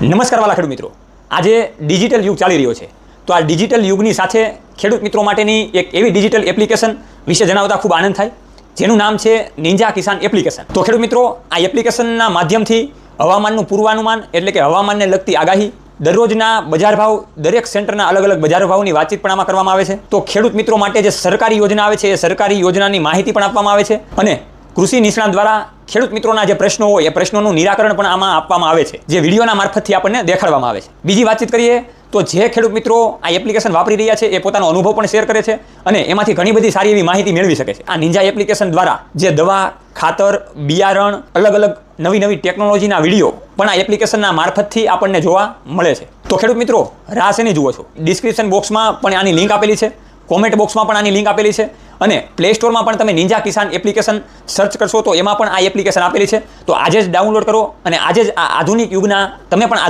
નમસ્કાર વાલા ખેડૂત મિત્રો, આજે ડિજિટલ યુગ ચાલી રહ્યો છે. તો આ ડિજિટલ યુગની સાથે ખેડૂત મિત્રો માટેની એક એવી ડિજિટલ એપ્લિકેશન વિશે જણાવતા ખૂબ આનંદ થાય, જેનું નામ છે નિંજા કિસાન એપ્લિકેશન. તો ખેડૂત મિત્રો, આ એપ્લિકેશનના માધ્યમથી હવામાનનું પૂર્વાનુમાન એટલે કે હવામાનને લગતી આગાહી, દરરોજના બજાર ભાવ, દરેક સેન્ટરના અલગ અલગ બજાર ભાવની વાતચીત પણ આમાં કરવામાં આવે છે. તો ખેડૂત મિત્રો માટે જે સરકારી યોજના આવે છે એ સરકારી યોજનાની માહિતી પણ આપવામાં આવે છે અને કૃષિ નિષ્ણાત દ્વારા ખેડૂત મિત્રોના જે પ્રશ્નો હોય એ પ્રશ્નોનું નિરાકરણ પણ આમાં આપવામાં આવે છે, જે વિડીયોના મારફતથી આપણને દેખાડવામાં આવે છે. બીજી વાતચીત કરીએ તો જે ખેડૂત મિત્રો આ એપ્લિકેશન વાપરી રહ્યા છે એ પોતાનો અનુભવ પણ શેર કરે છે અને એમાંથી ઘણી બધી સારી એવી માહિતી મેળવી શકે છે. આ નિંજા એપ્લિકેશન દ્વારા જે દવા, ખાતર, બિયારણ, અલગ અલગ નવી ટેકનોલોજીના વિડીયો પણ આ એપ્લિકેશનના મારફતથી આપણને જોવા મળે છે. તો ખેડૂત મિત્રો, રાહ શેની જુઓ છો? ડિસ્ક્રિપ્શન બોક્સમાં પણ આની લિંક આપેલી છે, કોમેન્ટ બોક્સમાં પણ આની લિંક આપેલી છે અને પ્લે સ્ટોરમાં પણ તમે નિંજા કિસાન એપ્લિકેશન સર્ચ કરશો તો એમાં પણ આ એપ્લિકેશન આપેલી છે. તો આજે જ ડાઉનલોડ કરો અને આજે જ આ આધુનિક યુગના તમે પણ